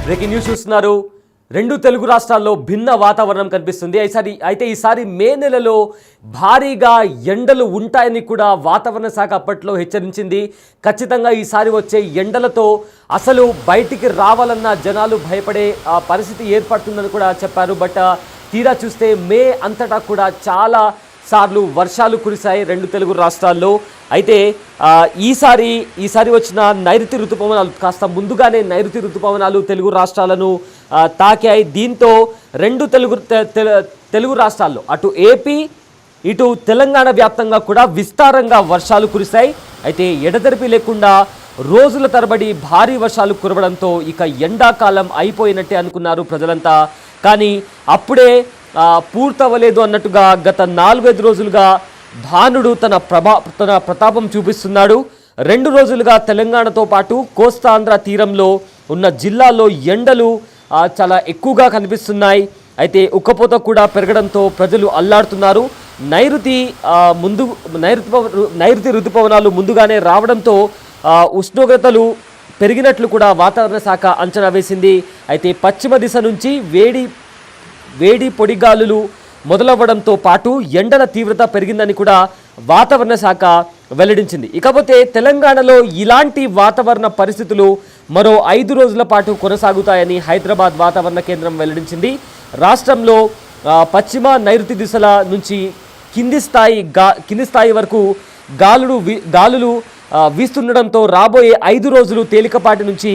Breaking news చూస్తున్నారు. రెండు తెలుగు రాష్ట్రాల్లో భిన్న వాతావరణం కనిపిస్తుంది. అయితే ఈసారి మే నెలలో భారీగా ఎండలు ఉంటాయని కూడా వాతావరణ శాఖ అప్పట్లో హెచ్చరించింది. ఖచ్చితంగా ఈసారి వచ్చే ఎండలతో అసలు బయటికి రావాలన్న జనాలు భయపడే పరిస్థితి ఏర్పడుతుందని కూడా చెప్పారు. బట్ తీరా చూస్తే మే అంతటా కూడా చాలా సార్లు వర్షాలు కురిశాయి రెండు తెలుగు రాష్ట్రాల్లో. అయితే ఈసారి వచ్చిన నైరుతి ఋతుపవనాలు కాస్త ముందుగానే నైరుతి ఋతుపవనాలు తెలుగు రాష్ట్రాలను తాకాయి. దీంతో రెండు తెలుగు రాష్ట్రాల్లో అటు ఏపీ ఇటు తెలంగాణ వ్యాప్తంగా కూడా విస్తారంగా వర్షాలు కురిశాయి. అయితే ఎడతెరిపి లేకుండా రోజుల తరబడి భారీ వర్షాలు కురవడంతో ఇక ఎండాకాలం అయిపోయినట్టే అనుకున్నారు ప్రజలంతా. కానీ అప్పుడే పూర్తవ్వలేదు అన్నట్టుగా గత 4-5 రోజులుగా భానుడు తన ప్రతాపం చూపిస్తున్నాడు. 2 రోజులుగా తెలంగాణతో పాటు కోస్తాంధ్ర తీరంలో ఉన్న జిల్లాల్లో ఎండలు చాలా ఎక్కువగా కనిపిస్తున్నాయి. అయితే ఉక్కపోత కూడా పెరగడంతో ప్రజలు అల్లాడుతున్నారు. నైరుతి ఋతుపవనాలు ముందుగానే రావడంతో ఉష్ణోగ్రతలు పెరిగినట్లు కూడా వాతావరణ శాఖ అంచనా వేసింది. అయితే పశ్చిమ దిశ నుంచి వేడి పొడిగాలులు మొదలవ్వడంతో పాటు ఎండల తీవ్రత పెరిగిందని కూడా వాతావరణ శాఖ వెల్లడించింది. ఇకపోతే తెలంగాణలో ఇలాంటి వాతావరణ పరిస్థితులు మరో 5 రోజుల పాటు కొనసాగుతాయని హైదరాబాద్ వాతావరణ కేంద్రం వెల్లడించింది. రాష్ట్రంలో పశ్చిమ నైరుతి దిశల నుంచి కింది స్థాయి వరకు గాలులు వీస్తుండడంతో రాబోయే 5 రోజులు తేలికపాటి నుంచి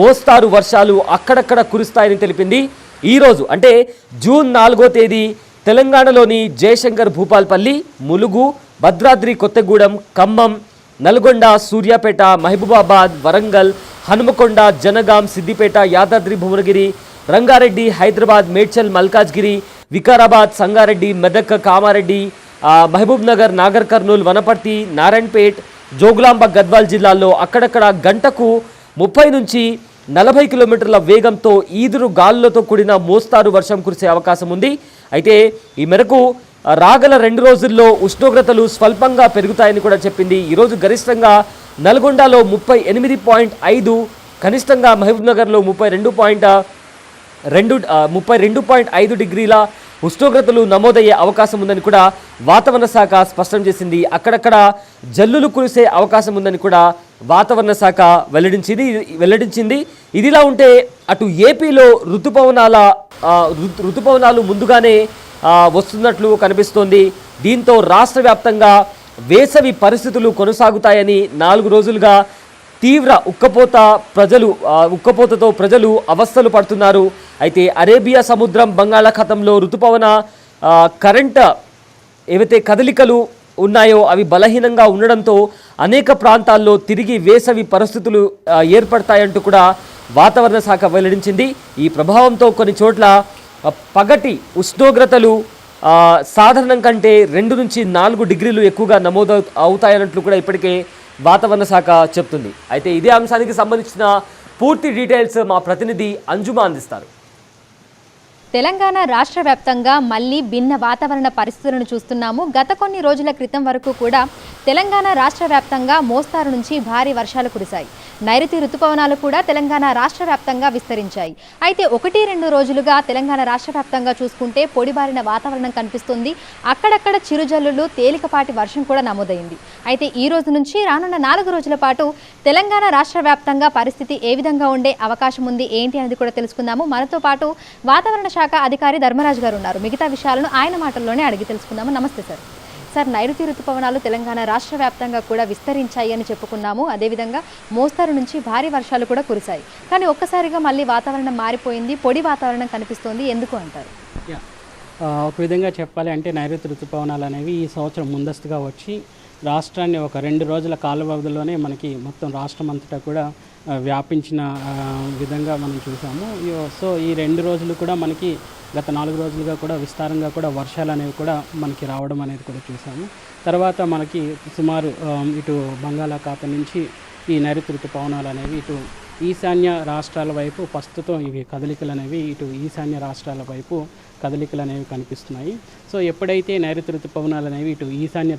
మోస్తారు వర్షాలు అక్కడక్కడ కురుస్తాయని తెలిపింది. ఈరోజు అంటే జూన్ 4వ తేదీ తెలంగాణలోని జయశంకర్ భూపాల్పల్లి, ములుగు, భద్రాద్రి కొత్తగూడెం, ఖమ్మం, నల్గొండ, సూర్యాపేట, మహబూబాబాద్, వరంగల్, హనుమకొండ, జనగాం, సిద్దిపేట, యాదాద్రి భువనగిరి, రంగారెడ్డి, హైదరాబాద్, మేడ్చల్, మల్కాజ్గిరి, వికారాబాద్, సంగారెడ్డి, మెదక్, కామారెడ్డి, మహబూబ్ నగర్, నాగర్ కర్నూల్, వనపర్తి, నారాయణపేట్, జోగులాంబ, గద్వాల్ జిల్లాల్లో అక్కడక్కడ గంటకు 30 నుంచి 40 కిలోమీటర్ల వేగంతో ఈదురు గాలులతో కూడిన మోస్తారు వర్షం కురిసే అవకాశం ఉంది. అయితే ఈ మేరకు రాగల 2 రోజుల్లో ఉష్ణోగ్రతలు స్వల్పంగా పెరుగుతాయని కూడా చెప్పింది. ఈరోజు గరిష్టంగా నల్గొండలో 38.5, కనిష్టంగా మహబూబ్ నగర్లో 32.5 డిగ్రీల ఉష్ణోగ్రతలు నమోదయ్యే అవకాశం ఉందని కూడా వాతావరణ శాఖ స్పష్టం చేసింది. అక్కడక్కడ జల్లులు కురిసే అవకాశం ఉందని కూడా వాతావరణ శాఖ వెల్లడించింది. ఇదిలా ఉంటే అటు ఏపీలో ఋతుపవనాలు ముందుగానే వస్తున్నట్లు కనిపిస్తోంది. దీంతో రాష్ట్ర వ్యాప్తంగా వేసవి పరిస్థితులు కొనసాగుతాయని 4 రోజులుగా తీవ్ర ఉక్కపోతతో ప్రజలు అవస్థలు పడుతున్నారు. అయితే అరేబియా సముద్రం, బంగాళాఖాతంలో ఋతుపవన ఏవైతే కదలికలు ఉన్నాయో అవి బలహీనంగా ఉండడంతో అనేక ప్రాంతాల్లో తిరిగి వేసవి పరిస్థితులు ఏర్పడతాయంటూ కూడా వాతావరణ శాఖ వెల్లడించింది. ఈ ప్రభావంతో కొన్ని చోట్ల పగటి ఉష్ణోగ్రతలు సాధారణం కంటే 2 నుంచి 4 డిగ్రీలు ఎక్కువగా నమోదు అవుతాయన్నట్లు కూడా ఇప్పటికే వాతావరణ శాఖ చెప్తుంది. అయితే ఇదే అంశానికి సంబంధించిన పూర్తి డీటెయిల్స్ మా ప్రతినిధి అంజుమా అందిస్తారు. తెలంగాణ రాష్ట్ర వ్యాప్తంగా మళ్ళీ భిన్న వాతావరణ పరిస్థితులను చూస్తున్నాము. గత కొన్ని రోజుల క్రితం వరకు కూడా తెలంగాణ రాష్ట్ర వ్యాప్తంగా మోస్తారు నుంచి భారీ వర్షాలు కురిశాయి. నైరుతి ఋతుపవనాలు కూడా తెలంగాణ రాష్ట్ర వ్యాప్తంగా విస్తరించాయి. అయితే 1-2 రోజులుగా తెలంగాణ రాష్ట్ర వ్యాప్తంగా చూసుకుంటే పొడిబారిన వాతావరణం కనిపిస్తుంది. అక్కడక్కడ చిరుజల్లులు, తేలికపాటి వర్షం కూడా నమోదైంది. అయితే ఈ రోజు నుంచి రానున్న 4 రోజుల పాటు తెలంగాణ రాష్ట్ర వ్యాప్తంగా పరిస్థితి ఏ విధంగా ఉండే అవకాశం ఉంది, ఏంటి అనేది కూడా తెలుసుకుందాము. మనతో పాటు వాతావరణ శాఖ అధికారి ధర్మరాజు గారు ఉన్నారు. మిగతా విషయాలను ఆయన మాటల్లోనే అడిగి తెలుసుకుందాము. నమస్తే సార్, నైరుతి ఋతుపవనాలు తెలంగాణ రాష్ట్ర వ్యాప్తంగా కూడా విస్తరించాయి అని చెప్పుకున్నాము. అదేవిధంగా మోస్తారు నుంచి భారీ వర్షాలు కూడా కురిశాయి. కానీ ఒక్కసారిగా మళ్ళీ వాతావరణం మారిపోయింది, పొడి వాతావరణం కనిపిస్తోంది. ఎందుకు అంటారు? ఒక విధంగా చెప్పాలి అంటే నైరుతి ఋతుపవనాలు అనేవి ఈ సంవత్సరం ముందస్తుగా వచ్చి రాష్ట్రాన్ని ఒక 2 రోజుల కాల వ్యవధిలోనే మనకి మొత్తం రాష్ట్రం అంతటా కూడా వ్యాపించిన విధంగా మనం చూసాము. సో ఈ 2 రోజులు కూడా మనకి గత 4 రోజులుగా కూడా విస్తారంగా కూడా వర్షాలు అనేవి కూడా మనకి రావడం అనేది కూడా చూసాము. తర్వాత మనకి సుమారు ఇటు బంగాళాఖాతం నుంచి ఈ నైరుతి ఋతుపవనాలు అనేవి ఇటు ఈశాన్య రాష్ట్రాల వైపు ప్రస్తుతం ఇవి కదలికలు అనేవి ఇటు ఈశాన్య రాష్ట్రాల వైపు కదలికలు అనేవి కనిపిస్తున్నాయి. సో ఎప్పుడైతే నైరుతి ఋతుపవనాలు అనేవి ఇటు ఈశాన్య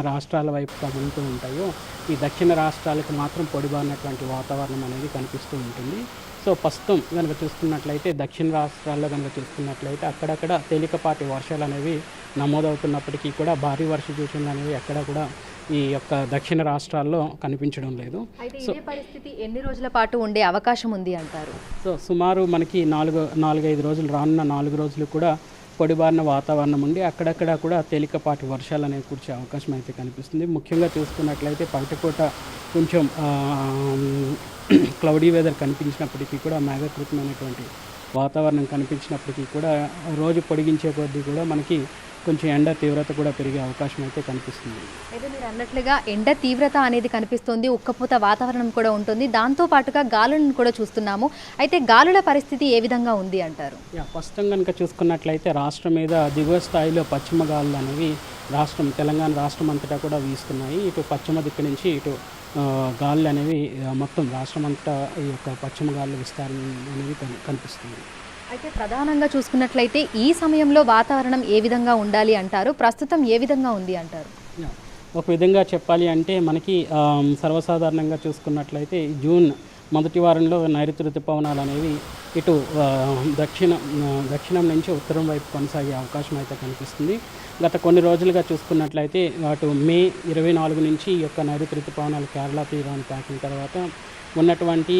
రాష్ట్రాల వైపు కదులుతూ ఉంటాయో ఈ దక్షిణ రాష్ట్రాలకు మాత్రం పొడిబారినటువంటి వాతావరణం అనేది కనిపిస్తూ ఉంటుంది. సో ప్రస్తుతం కనుక చూసుకున్నట్లయితే దక్షిణ రాష్ట్రాల్లో కనుక చూసుకున్నట్లయితే అక్కడక్కడ తేలికపాటి వర్షాలు అనేవి నమోదవుతున్నప్పటికీ కూడా భారీ వర్ష సూచనలు అనేవి ఎక్కడ కూడా ఈ యొక్క దక్షిణ రాష్ట్రాల్లో కనిపించడం లేదు. అయితే ఇదే పరిస్థితి ఎన్ని రోజుల పాటు ఉండే అవకాశం ఉంది అంటారు? సో సుమారు మనకి 4-5 రోజులు, రానున్న 4 రోజులు కూడా పొడిబారిన వాతావరణం ఉండి అక్కడక్కడ కూడా తేలికపాటి వర్షాలు అనేవి కురిసే అవకాశం అయితే కనిపిస్తుంది. ముఖ్యంగా చూసుకున్నట్లయితే పగటిపూట కొంచెం క్లౌడీ వెదర్ కనిపించినప్పటికీ కూడా మేఘకృతమైనటువంటి వాతావరణం కనిపించినప్పటికీ కూడా రోజు పొడిగించే కొద్దీ కూడా మనకి కొంచెం ఎండ తీవ్రత కూడా పెరిగే అవకాశం అయితే కనిపిస్తుంది. అయితే మీరు అన్నట్లుగా ఎండ తీవ్రత అనేది కనిపిస్తుంది, ఉక్కపోత వాతావరణం కూడా ఉంటుంది, దాంతో పాటుగా గాలులను కూడా చూస్తున్నాము. అయితే గాలుల పరిస్థితి ఏ విధంగా ఉంది అంటారు? ప్రస్తుతం కనుక చూసుకున్నట్లయితే రాష్ట్రం మీద దిగువ స్థాయిలో పశ్చిమ గాలులు అనేవి తెలంగాణ రాష్ట్రం అంతటా కూడా వీస్తున్నాయి. ఇటు పశ్చిమ దిక్కు నుంచి ఇటు గాలులు అనేవి మొత్తం రాష్ట్రం అంతటా ఈ యొక్క పశ్చిమ గాలుల విస్తారం అనేవి కనిపిస్తుంది. అయితే ప్రధానంగా చూసుకున్నట్లయితే ఈ సమయంలో వాతావరణం ఏ విధంగా ఉండాలి అంటారు? ప్రస్తుతం ఏ విధంగా ఉంది అంటారు? ఒక విధంగా చెప్పాలి అంటే మనకి సర్వసాధారణంగా చూసుకున్నట్లయితే జూన్ మొదటి వారంలో నైరుతి ఋతుపవనాలు అనేవి ఇటు దక్షిణం నుంచి ఉత్తరం వైపు కొనసాగే అవకాశం అయితే కనిపిస్తుంది. గత కొన్ని రోజులుగా చూసుకున్నట్లయితే అటు మే 24 నుంచి ఈ యొక్క నైరుతి ఋతుపవనాలు కేరళ తీరాన్ని తాకిన తర్వాత ఉన్నటువంటి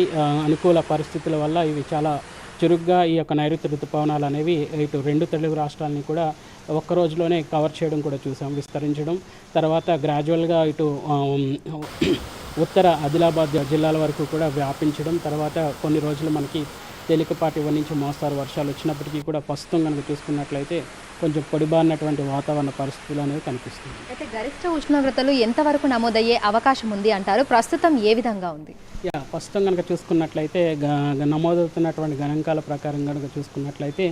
అనుకూల పరిస్థితుల వల్ల ఇవి చాలా చురుగ్గా ఈ యొక్క నైరుతి ఋతుపవనాలు అనేవి ఇటు 2 తెలుగు రాష్ట్రాలని కూడా ఒక్క రోజులోనే కవర్ చేయడం కూడా చూసాం, విస్తరించడం. తర్వాత గ్రాడ్యువల్గా ఇటు ఉత్తర ఆదిలాబాద్ జిల్లాల వరకు కూడా వ్యాపించడం. తర్వాత కొన్ని రోజులు మనకి తేలికపాటి నుంచి మోస్తారు వర్షాలు వచ్చినప్పటికీ కూడా ప్రస్తుతం కనుక చూసుకున్నట్లయితే కొంచెం పొడిబారినటువంటి వాతావరణ పరిస్థితులు అనేవి కనిపిస్తుంది. అయితే గరిష్ట ఉష్ణోగ్రతలు ఎంతవరకు నమోదయ్యే అవకాశం ఉంది అంటారు? ప్రస్తుతం ఏ విధంగా ఉంది? ప్రస్తుతం కనుక చూసుకున్నట్లయితే నమోదవుతున్నటువంటి గణాంకాల ప్రకారం కనుక చూసుకున్నట్లయితే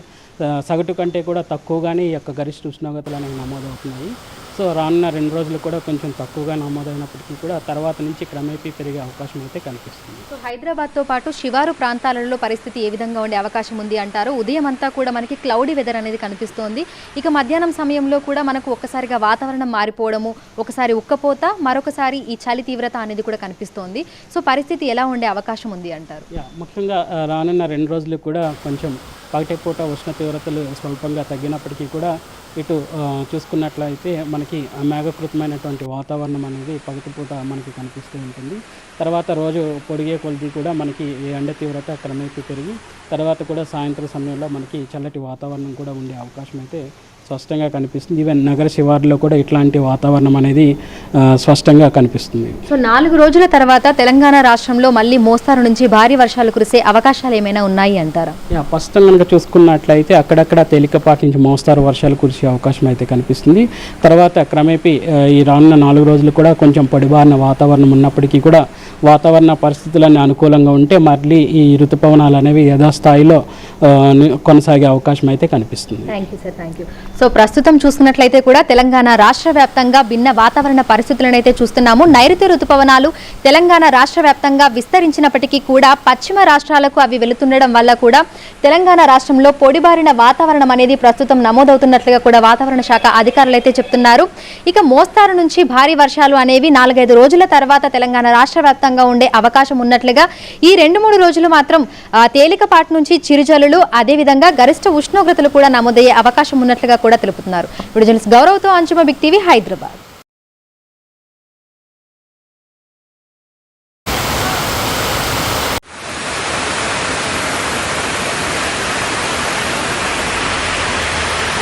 సగటు కంటే కూడా తక్కువగానే ఈ యొక్క గరిష్ట ఉష్ణోగ్రతలు అనేవి నమోదవుతున్నాయి. సో రానున్న 2 రోజులు కూడా కొంచెం తక్కువగా నమోదైనప్పటికీ కూడా తర్వాత నుంచి క్రమేపీ పెరిగే అవకాశం అయితే కనిపిస్తుంది. సో హైదరాబాద్తో పాటు శివారు ప్రాంతాలలో పరిస్థితి ఏ విధంగా ఉండే అవకాశం ఉంది అంటారు? ఉదయం అంతా కూడా మనకి క్లౌడీ వెదర్ అనేది కనిపిస్తోంది. ఇక మధ్యాహ్నం సమయంలో కూడా మనకు ఒక్కసారిగా వాతావరణం మారిపోవడము, ఒకసారి ఉక్కపోత, మరొకసారి ఈ చలి తీవ్రత అనేది కూడా కనిపిస్తోంది. సో పరిస్థితి ఎలా ఉండే అవకాశం ఉంది అంటారు? ముఖ్యంగా రానున్న 2 రోజులు కూడా కొంచెం పగటిపూట ఉష్ణ తీవ్రతలు స్వల్పంగా తగ్గినప్పటికీ కూడా ఇటు చూసుకున్నట్లయితే మనకి మేఘకృతమైనటువంటి వాతావరణం అనేది పగటిపూట మనకి కనిపిస్తూ ఉంటుంది. తర్వాత రోజు పొడిగే కొలది కూడా మనకి ఎండ తీవ్రత క్రమేపీ పెరిగి తర్వాత కూడా సాయంత్రం సమయంలో మనకి చల్లటి వాతావరణం కూడా ఉండే అవకాశం అయితే స్పష్టంగా కనిపిస్తుంది. ఈవెన్ నగర శివార్లో కూడా ఇట్లాంటి వాతావరణం అనేది స్పష్టంగా కనిపిస్తుంది. సో 4 రోజుల తర్వాత తెలంగాణ రాష్ట్రంలో మళ్ళీ మోస్తారు నుంచి భారీ వర్షాలు కురిసే అవకాశాలు ఏమైనా ఉన్నాయి అంటారా? ప్రస్తుతం కనుక చూసుకున్నట్లయితే అక్కడక్కడ తేలికపాటి నుంచి మోస్తారు వర్షాలు కురిసే అవకాశం అయితే కనిపిస్తుంది. తర్వాత క్రమేపీ ఈ రానున్న 4 రోజులు కూడా కొంచెం పొడిబారిన వాతావరణం ఉన్నప్పటికీ కూడా వాతావరణ పరిస్థితులన్నీ అనుకూలంగా ఉంటే మళ్ళీ ఈ ఋతుపవనాలు అనేవి యథాస్థాయిలో కొనసాగే అవకాశం అయితే కనిపిస్తుంది. Thank you sir, thank you. So ప్రస్తుతం చూసుకున్నట్లయితే కూడా తెలంగాణ రాష్ట్ర వ్యాప్తంగా భిన్న వాతావరణ పరిస్థితులను అయితే చూస్తున్నాము. నైరుతి ఋతుపవనాలు తెలంగాణ రాష్ట్ర వ్యాప్తంగా విస్తరించినప్పటికీ కూడా పశ్చిమ రాష్ట్రాలకు అవి వెళుతుండడం వల్ల కూడా తెలంగాణ రాష్ట్రంలో పొడిబారిన వాతావరణం అనేది ప్రస్తుతం నమోదవుతున్నట్లుగా కూడా వాతావరణ శాఖ అధికారులు అయితే చెప్తున్నారు. ఇక మోస్తారు నుంచి భారీ వర్షాలు అనేవి 4-5 రోజుల తర్వాత తెలంగాణ రాష్ట్ర వ్యాప్తంగా ఉండే అవకాశం ఉన్నట్లుగా ఈ 2-3 రోజులు మాత్రం తేలికపాటి నుంచి చిరుజల్లులు, అదేవిధంగా గరిష్ట ఉష్ణోగ్రతలు కూడా నమోదయ్యే అవకాశం ఉన్నట్లుగా కూడా తెలుపుతున్నారు. వీడియో జర్నలిస్ట్ గౌరవ్తో అంచుమ బిగ్ టీవీ, హైదరాబాద్.